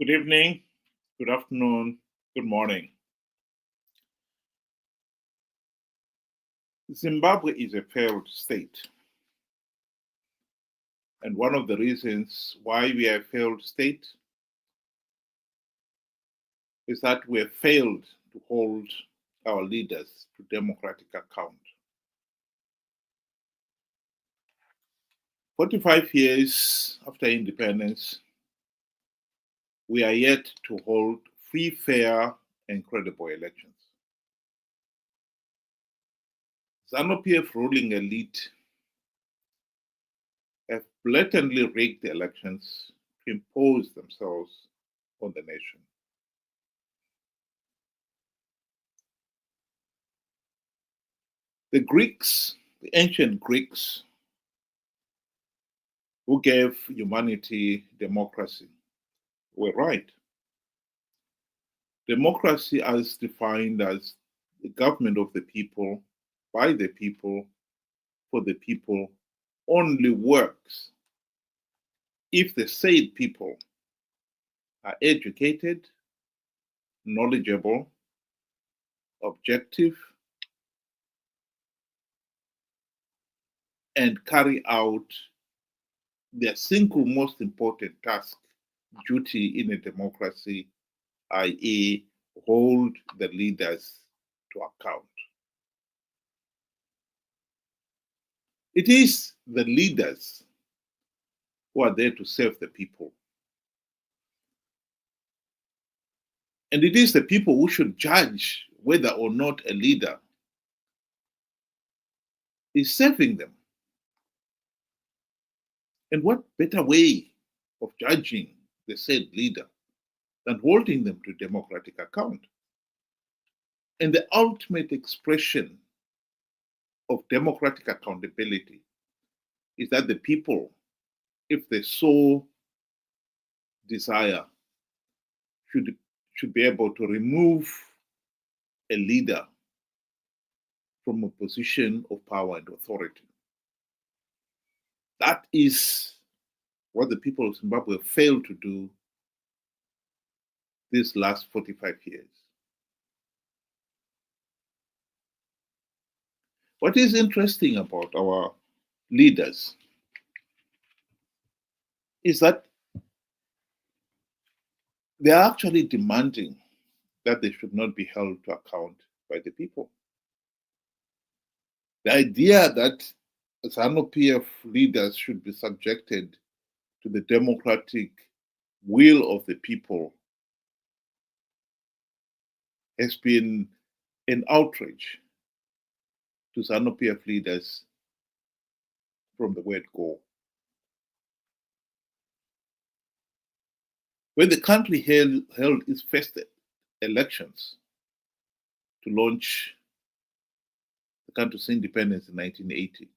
Good evening, good afternoon, good morning. Zimbabwe is a failed state. And one of the reasons why we are a failed state is that we have failed to hold our leaders to democratic account. 45 years after independence, we are yet to hold free, fair, and credible elections. ZANU-PF ruling elite have blatantly rigged the elections to impose themselves on the nation. The ancient Greeks, who gave humanity democracy, were right. Democracy, as defined as the government of the people, by the people, for the people, only works if the said people are educated, knowledgeable, objective, and carry out their single most important task, duty in a democracy, i.e., hold the leaders to account. It is the leaders who are there to serve the people. And it is the people who should judge whether or not a leader is serving them. And what better way of judging the said leader than holding them to democratic account? And the ultimate expression of democratic accountability is that the people, if they so desire, should be able to remove a leader from a position of power and authority. That is what the people of Zimbabwe failed to do these last 45 years. What is interesting about our leaders is that they are actually demanding that they should not be held to account by the people. The idea that ZANU-PF leaders should be subjected to the democratic will of the people has been an outrage to ZANU-PF leaders from the word go. When the country held its first elections to launch the country's independence in 1980,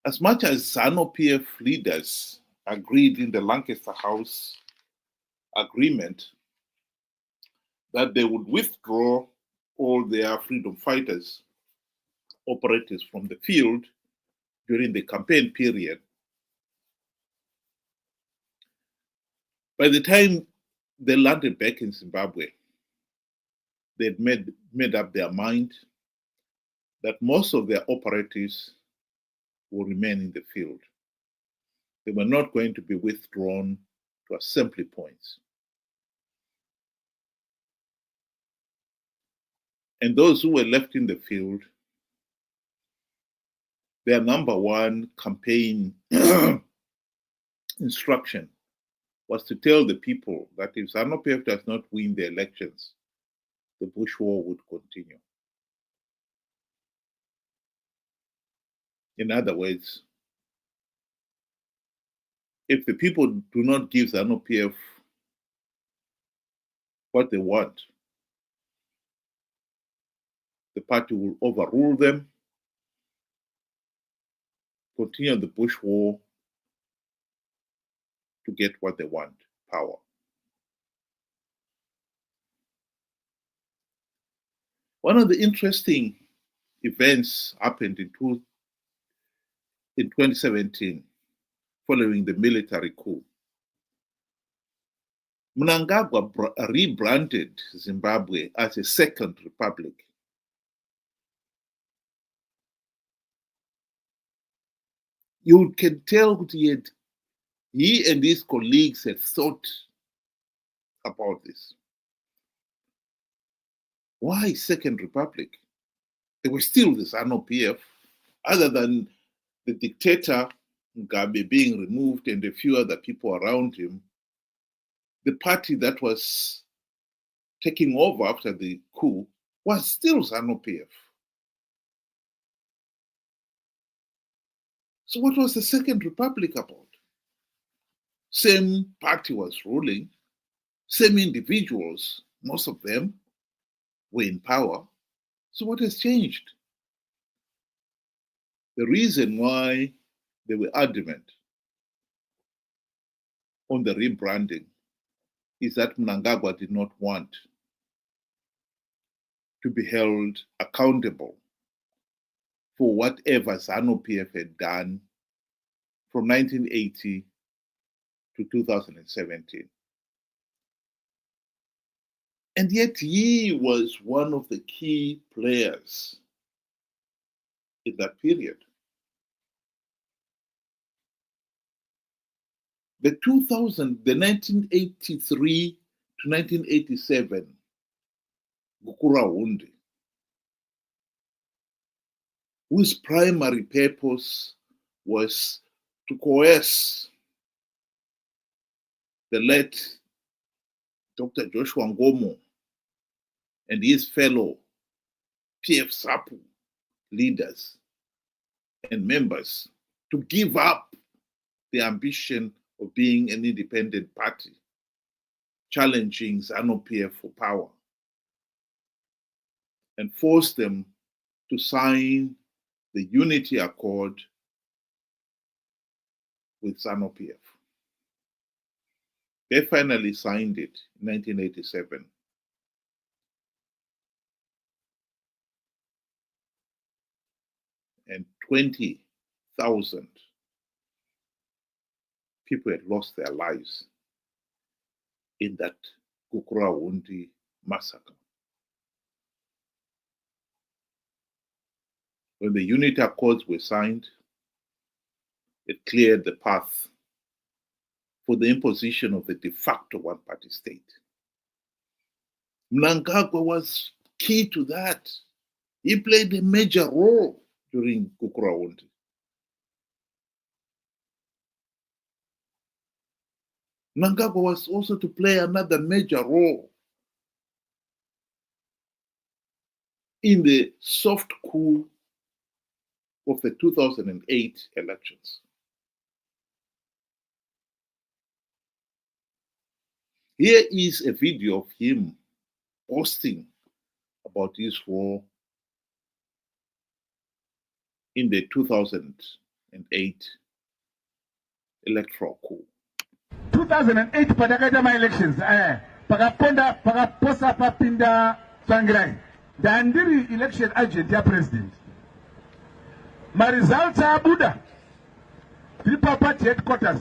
as much as ZANU-PF leaders agreed in the Lancaster House agreement that they would withdraw all their freedom fighters, operatives from the field during the campaign period, by the time they landed back in Zimbabwe, they'd made up their mind that most of their operatives will remain in the field. They were not going to be withdrawn to assembly points. And those who were left in the field, their number one campaign instruction was to tell the people that if ZANU-PF does not win the elections, the Bush War would continue. In other words, if the people do not give ZANU-PF what they want, the party will overrule them, continue the Bush War to get what they want, power. One of the interesting events happened in 2017 following the military coup. Mnangagwa rebranded Zimbabwe as a second republic. You can tell that he and his colleagues had thought about this. Why second republic? They were still the ZANU-PF, other than the dictator Mugabe being removed and a few other people around him. The party that was taking over after the coup was still ZANU-PF. So what was the Second Republic about? Same party was ruling, same individuals, most of them were in power. So what has changed? The reason why they were adamant on the rebranding is that Mnangagwa did not want to be held accountable for whatever ZANU-PF had done from 1980 to 2017. And yet he was one of the key players in that period. The 1983 to 1987 Gukura, whose primary purpose was to coerce the late Dr. Joshua Ngomo and his fellow PF SAPU leaders and members to give up the ambition of being an independent party, challenging ZANU-PF for power, and force them to sign the Unity Accord with ZANU-PF. They finally signed it in 1987. And 20,000 people had lost their lives in that Gukura massacre. When the Unity Accords were signed, it cleared the path for the imposition of the de facto one-party state. Mnangagwa was key to that. He played a major role during Gukura. Mnangagwa was also to play another major role in the soft coup of the 2008 elections. Here is a video of him posting about his role in the 2008 electoral coup. 2008 patakaita ma-elections pakaposa papinda Tsvangirai ndandiri election agent ya president. Ma-results abuda tiri party headquarters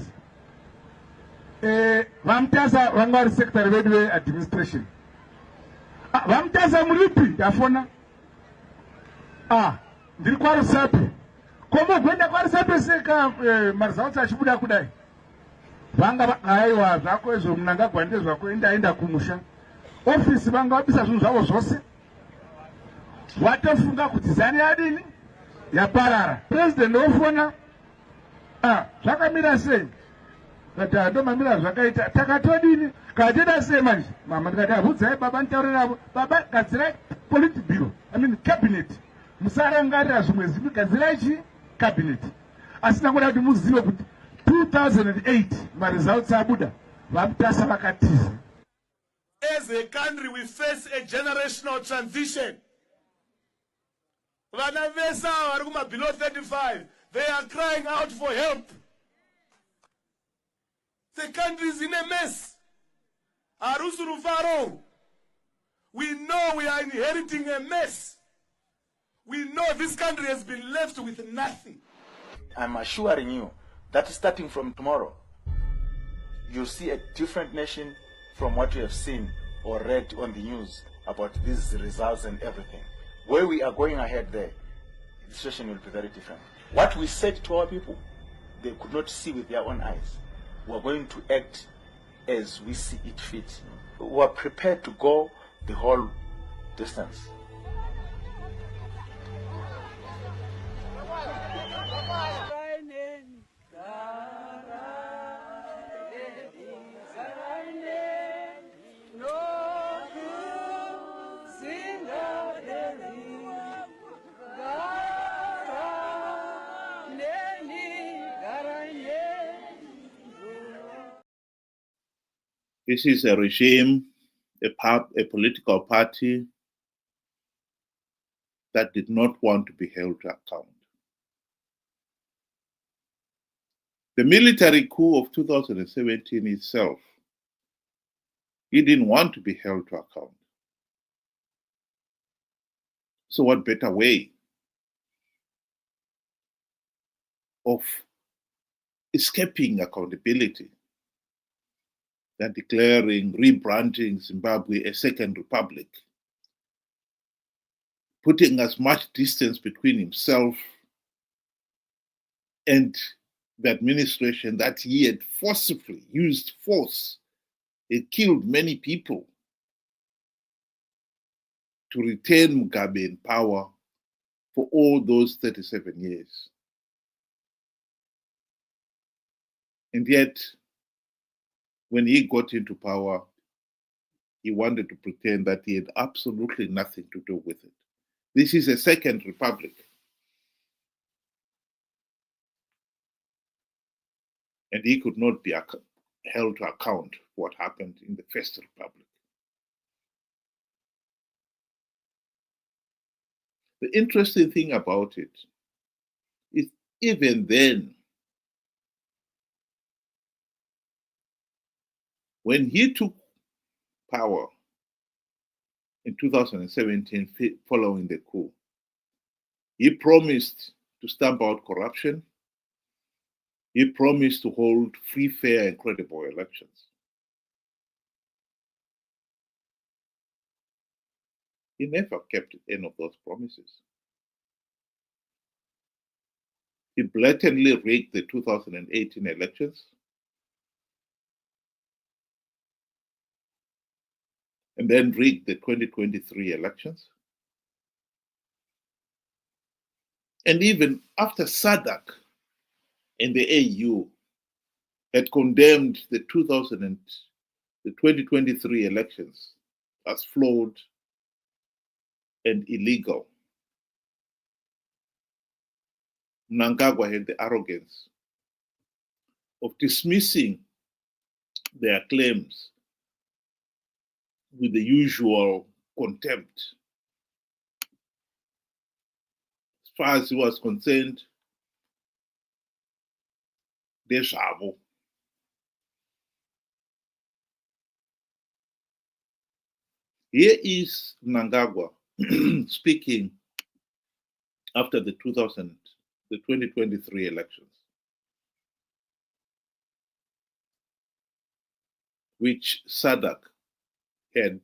vamutasa vanga vari secretary vedu ve-administration vamutasa muripi yafona ndiri kwarusapi komogwenda kwarusapi seka ma-results achibuda kudai vanga aiwa zvako izvo Mnangagwa ndezvako endaenda kumusha ofisi vanga vabisa zvinhu zvavo zvose watofunga kuti zani yadini yaparara. President ofona zvakamira sei kati ndomamira zvakaita takatodini kateda sei manje mama ndikati abvudzai baba nditaurira baba gadzirai politburo cabinet musarangarira zvimwe zvipi gadzirai chi cabinet asi nangoda kuti muzive kuti 2008 ma-results abuda vamutasa vakatiza. As a country we face a generational transition. Vana vesa vari kuma below 35, they are crying out for help. The country is in a mess. Arusurufaro. We know we are inheriting a mess. We know this country has been left with nothing. I'm assuring you that starting from tomorrow, you'll see a different nation from what we have seen or read on the news about these results and everything. Where we are going ahead there, the situation will be very different. What we said to our people, they could not see with their own eyes. We are going to act as we see it fit. We are prepared to go the whole distance. This is a regime, a political party that did not want to be held to account. The military coup of 2017 itself, he didn't want to be held to account. So what better way of escaping accountability than declaring, rebranding Zimbabwe a second republic, putting as much distance between himself and the administration that he had forcibly used force. It killed many people to retain Mugabe in power for all those 37 years. And yet, when he got into power, he wanted to pretend that he had absolutely nothing to do with it. This is a second republic. And he could not be held to account for what happened in the First Republic. The interesting thing about it is even then, when he took power in 2017 following the coup, he promised to stamp out corruption. He promised to hold free, fair, and credible elections. He never kept any of those promises. He blatantly rigged the 2018 elections and then rigged the 2023 elections. And even after SADC and the AU had condemned the 2023 elections as flawed and illegal, Mnangagwa had the arrogance of dismissing their claims with the usual contempt. As far as he was concerned, Deshavo. Here is Mnangagwa speaking after the 2023 elections, which SADC had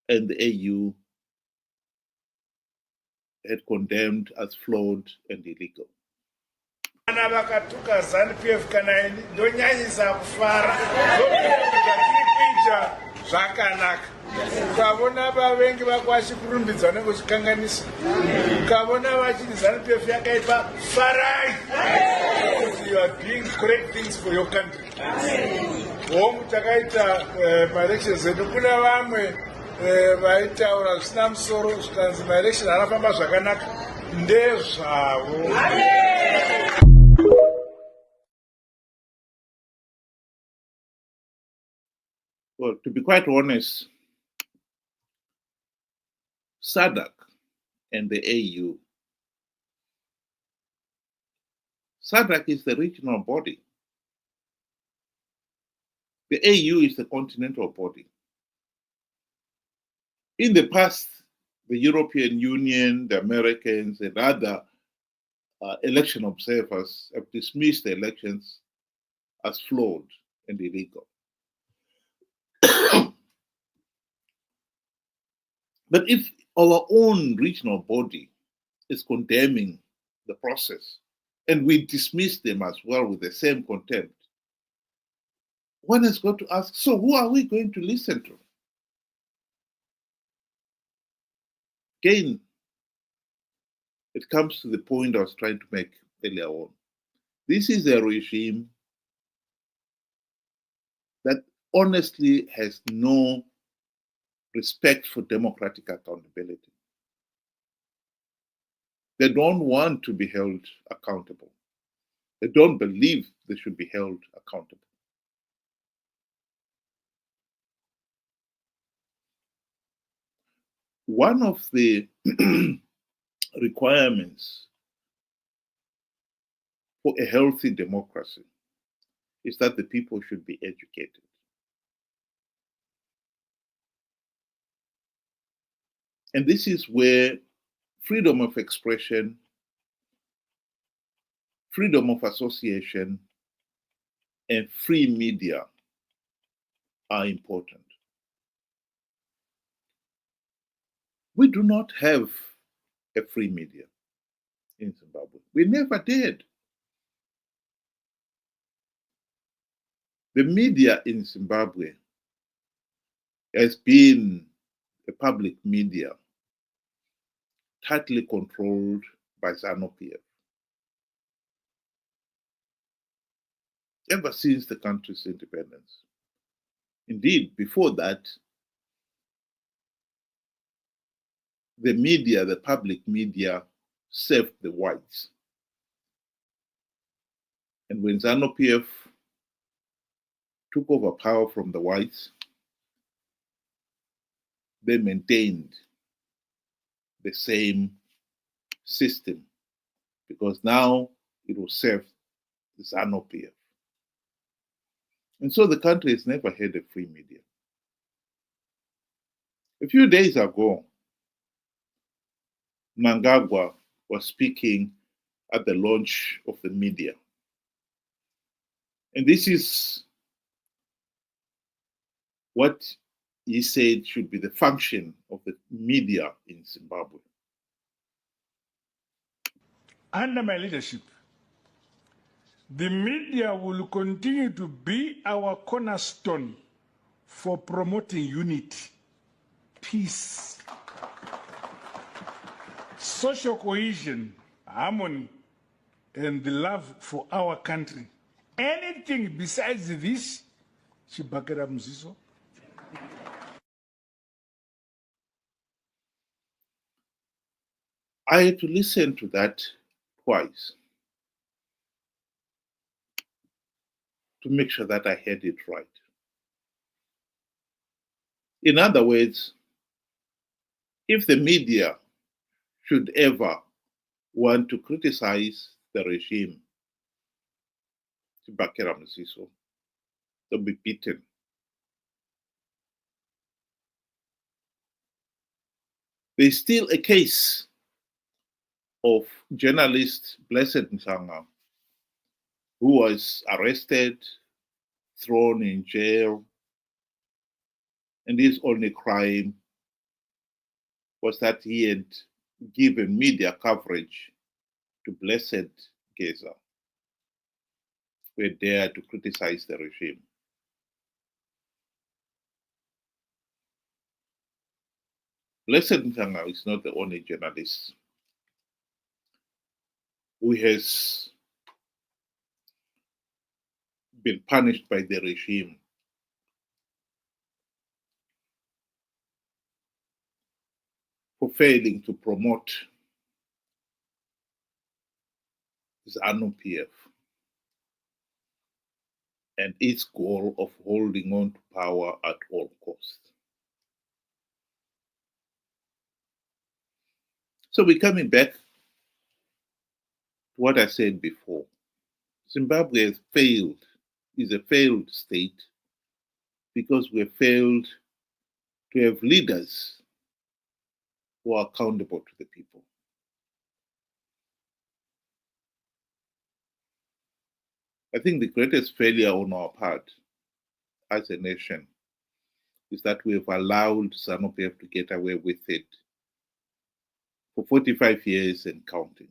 and the AU had condemned as flawed and illegal. Vana vakatuka ZANU-PF kana ndonyanyisa kufara zvatiri kuita zvakanaka. Ukavona vavengi vako vachikurumbidza nekuchikanganisa, ukavona vachiti ZANU-PF yakaipa, farai, because you are doing correct things for your country. Hongu takaita maelections edu, kuna vamwe vaitaura zvisina musoro zvikanzi maelections anafamba zvakanaka, ndezvavo. Well, to be quite honest, SADC and the AU, SADC is the regional body. The AU is the continental body. In the past, the European Union, the Americans, and other election observers have dismissed the elections as flawed and illegal. But if our own regional body is condemning the process and we dismiss them as well with the same contempt, one has got to ask, so who are we going to listen to? Again, it comes to the point I was trying to make earlier on. This is a regime that honestly has no respect for democratic accountability. They don't want to be held accountable. They don't believe they should be held accountable. One of the requirements for a healthy democracy is that the people should be educated. And this is where freedom of expression, freedom of association, and free media are important. We do not have a free media in Zimbabwe. We never did. The media in Zimbabwe has been a public media tightly controlled by ZANU-PF ever since the country's independence. Indeed, before that, the media, the public media, served the whites. And when ZANU-PF took over power from the whites, they maintained the same system because now it will serve the ZANU-PF. And so the country has never had a free media. A few days ago, Mnangagwa was speaking at the launch of the media. And this is what he said should be the function of the media in Zimbabwe. Under my leadership, the media will continue to be our cornerstone for promoting unity, peace, social cohesion, harmony, and the love for our country. Anything besides this, Chibakera Mziso. I had to listen to that twice to make sure that I had it right. In other words, if the media should ever want to criticize the regime, Chibakera Mziso, they'll be beaten. There's still a case of journalist Blessed Nsanga, who was arrested, thrown in jail, and his only crime was that he had given media coverage to Blessed Geza, who had dared to criticize the regime. Blessed Nsanga is not the only journalist who has been punished by the regime for failing to promote ZANU-PF and its goal of holding on to power at all costs. So we're coming back to what I said before. Zimbabwe has failed, is a failed state because we have failed to have leaders who are accountable to the people. I think the greatest failure on our part as a nation is that we have allowed ZANU-PF to get away with it for 45 years and counting.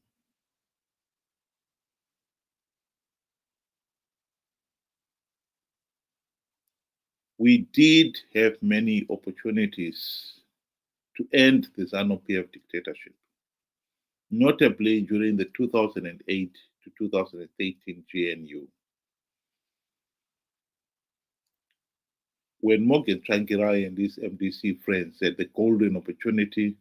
We did have many opportunities to end the ZANU-PF dictatorship, notably during the 2008 to 2013 GNU, when Morgan Tsvangirai and his MDC friends had the golden opportunity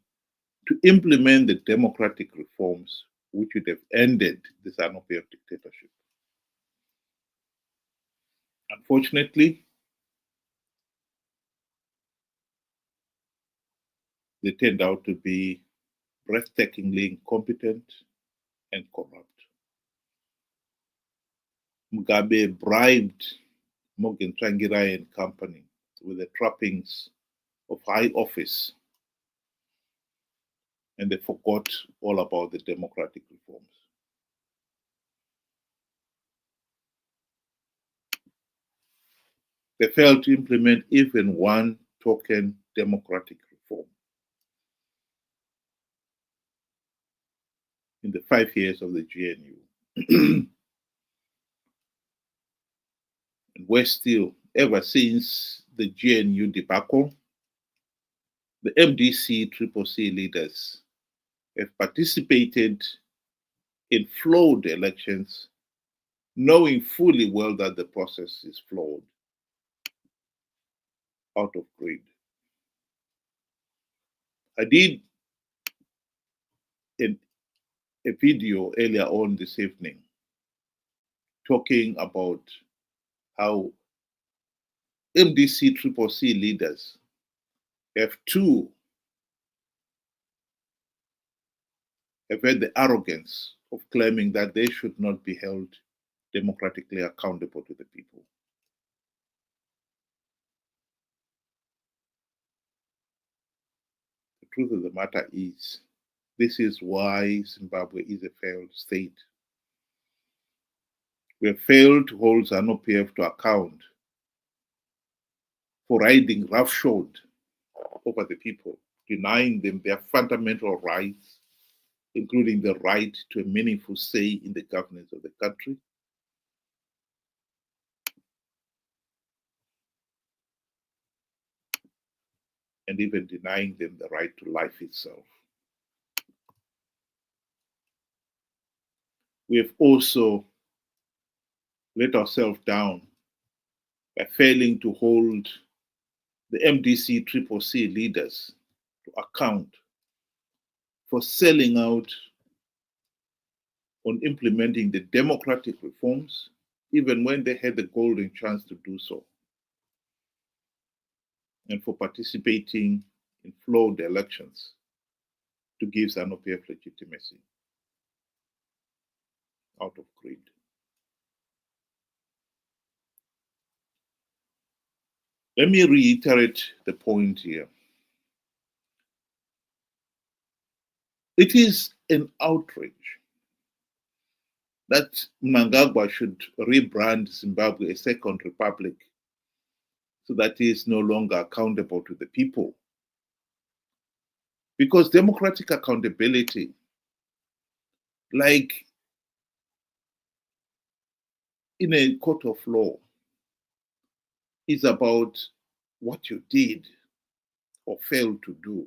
to implement the democratic reforms which would have ended the ZANU-PF dictatorship. Unfortunately, they turned out to be breathtakingly incompetent and corrupt. Mugabe bribed Morgan Tsvangirai and company with the trappings of high office, and they forgot all about the democratic reforms. They failed to implement even one token democratic reform in the 5 years of the GNU. And worse still, ever since the GNU debacle, the MDC CCC leaders have participated in flawed elections, knowing fully well that the process is flawed, out of greed. I did a video earlier on this evening talking about how MDC CCC leaders have had the arrogance of claiming that they should not be held democratically accountable to the people. The truth of the matter is, this is why Zimbabwe is a failed state. We have failed to hold ZANU-PF to account for riding roughshod over the people, denying them their fundamental rights, including the right to a meaningful say in the governance of the country, and even denying them the right to life itself. We have also let ourselves down by failing to hold the MDC CCC leaders to account for selling out on implementing the democratic reforms, even when they had the golden chance to do so, and for participating in flawed elections to give ZANU-PF legitimacy out of greed. Let me reiterate the point here. It is an outrage that Mnangagwa should rebrand Zimbabwe a second republic so that he is no longer accountable to the people. Because democratic accountability, like in a court of law, is about what you did or failed to do.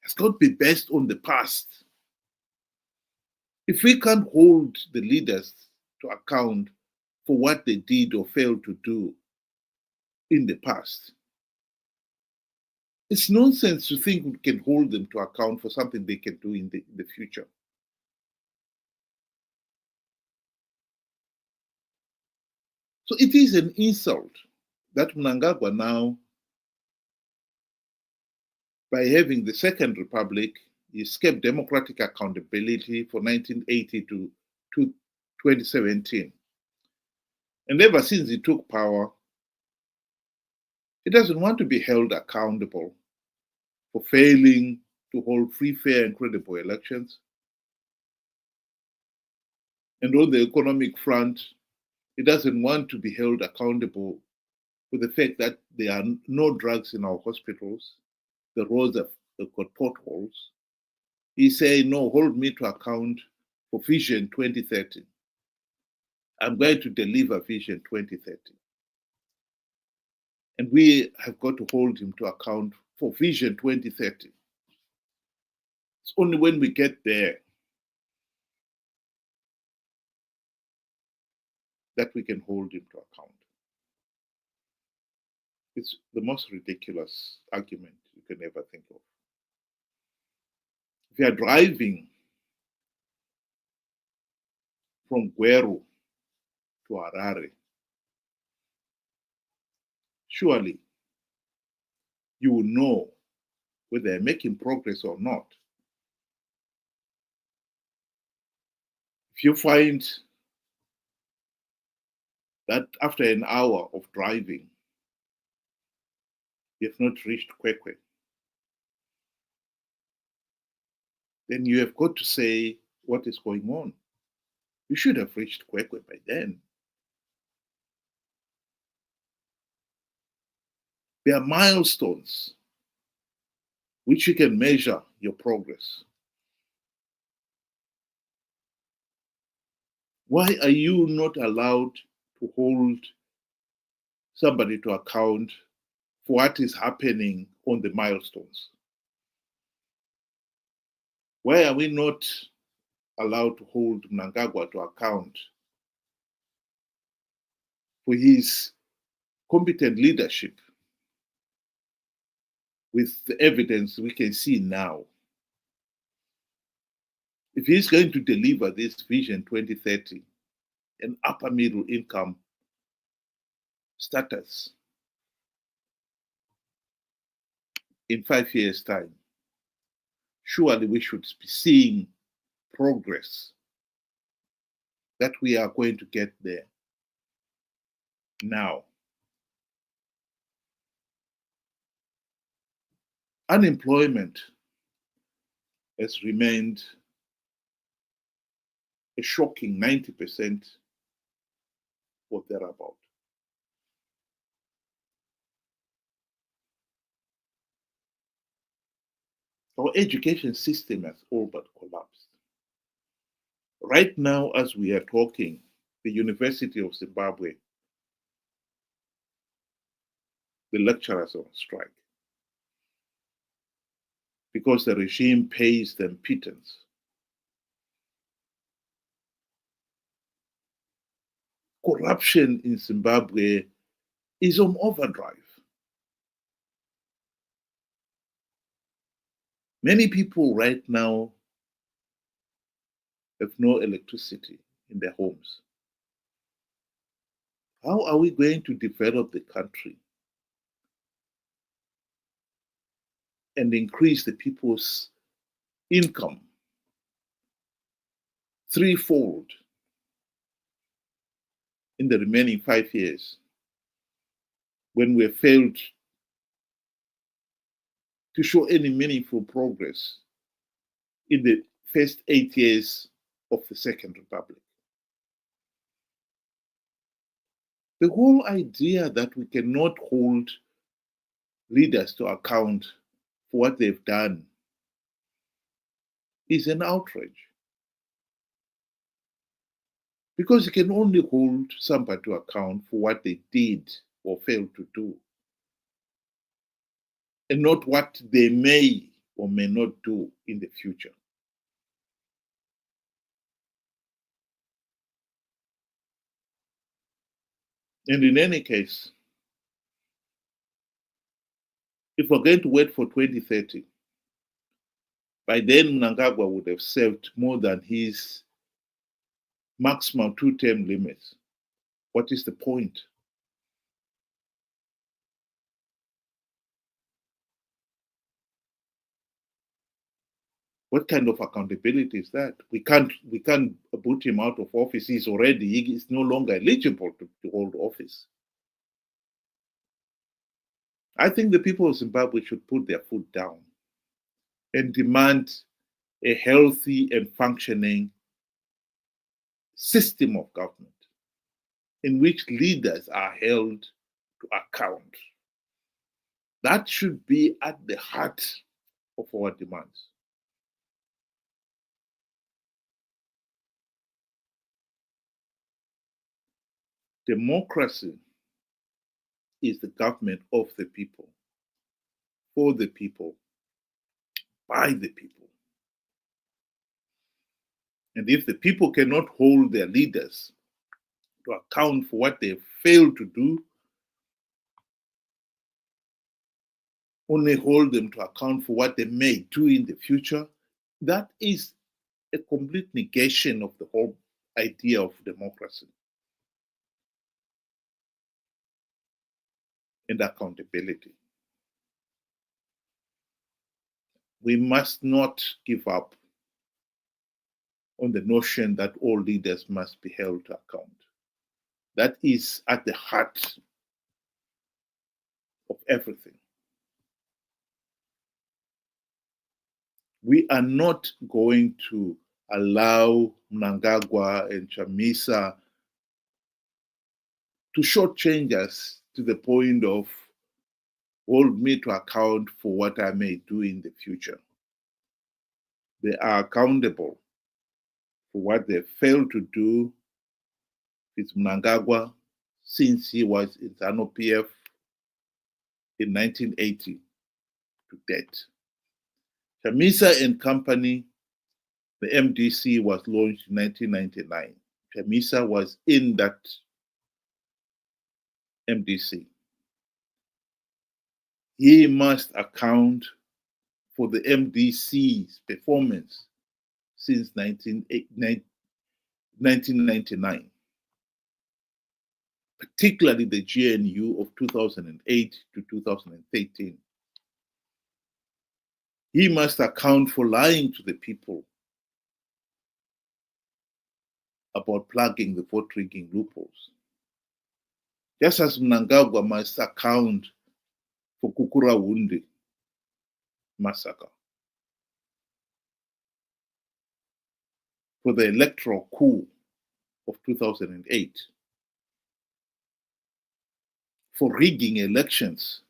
It's got to be based on the past. If we can't hold the leaders to account for what they did or failed to do in the past, it's nonsense to think we can hold them to account for something they can do in the future. So it is an insult that Mnangagwa now, by having the Second Republic, he escaped democratic accountability for 1980 to 2017. And ever since he took power, he doesn't want to be held accountable for failing to hold free, fair, and credible elections. And on the economic front, he doesn't want to be held accountable with the fact that there are no drugs in our hospitals, the roads have got potholes. He's saying, no, hold me to account for Vision 2030. I'm going to deliver Vision 2030. And we have got to hold him to account for Vision 2030. It's only when we get there that we can hold him to account. It's the most ridiculous argument you can ever think of. If you are driving from Gweru to Harare, surely you will know whether they're making progress or not. If you find that after an hour of driving, you have not reached Kwekwe, then you have got to say what is going on. You should have reached Kwekwe by then. There are milestones which you can measure your progress. Why are you not allowed to hold somebody to account for what is happening on the milestones? Why are we not allowed to hold Mnangagwa to account for his competent leadership with the evidence we can see now? If he's going to deliver this Vision 2030, an upper middle income status in 5 years' time, surely we should be seeing progress that we are going to get there now. Unemployment has remained a shocking 90% or thereabout. Our education system has all but collapsed. Right now, as we are talking, the University of Zimbabwe, the lecturers are on strike because the regime pays them pittance. Corruption in Zimbabwe is on overdrive. Many people right now have no electricity in their homes. How are we going to develop the country and increase the people's income threefold in the remaining 5 years when we have failed to show any meaningful progress in the first 8 years of the Second Republic? The whole idea that we cannot hold leaders to account for what they've done is an outrage. Because you can only hold somebody to account for what they did or failed to do, and not what they may or may not do in the future. And in any case, if we're going to wait for 2030, by then Mnangagwa would have served more than his maximum 2-term limits. What is the point? What kind of accountability is that? We can't put him out of office. He is no longer eligible to hold office. I think the people of Zimbabwe should put their foot down and demand a healthy and functioning system of government in which leaders are held to account. That should be at the heart of our demands. Democracy is the government of the people, for the people, by the people. And if the people cannot hold their leaders to account for what they failed to do, only hold them to account for what they may do in the future, that is a complete negation of the whole idea of democracy and accountability. We must not give up on the notion that all leaders must be held to account. That is at the heart of everything. We are not going to allow Mnangagwa and Chamisa to shortchange us to the point of hold me to account for what I may do in the future. They are accountable for what they failed to do with Mnangagwa since he was in ZANU-PF in 1980 to date. Chamisa and Company, the MDC was launched in 1999. Chamisa was in that MDC. He must account for the MDC's performance since 1999, particularly the GNU of 2008 to 2013. He must account for lying to the people about plugging the vote rigging loopholes. Just as Mnangagwa must account for Kukura-Wundi massacre, for the electoral coup of 2008, for rigging elections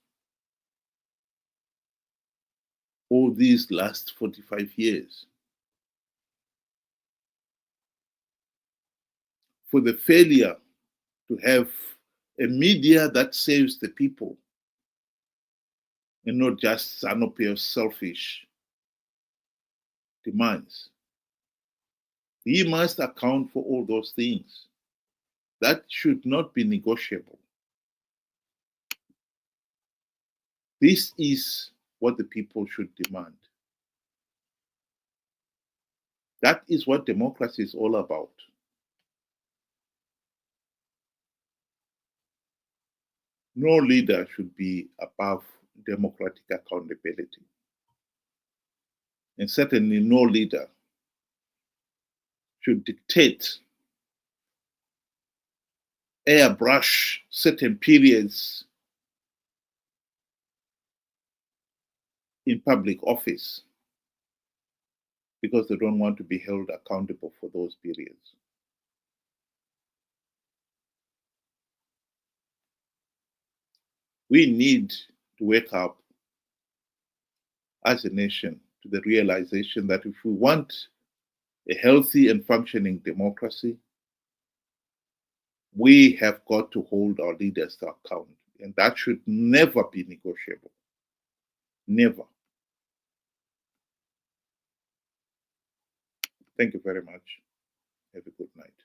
all these last 45 years, for the failure to have a media that saves the people and not just ZANU-PF's selfish demands. He must account for all those things. That should not be negotiable. This is what the people should demand. That is what democracy is all about. No leader should be above democratic accountability. And certainly no leader should dictate, airbrush certain periods in public office because they don't want to be held accountable for those periods. We need to wake up as a nation to the realization that if we want a healthy and functioning democracy, we have got to hold our leaders to account. And that should never be negotiable. Never. Thank you very much. Have a good night.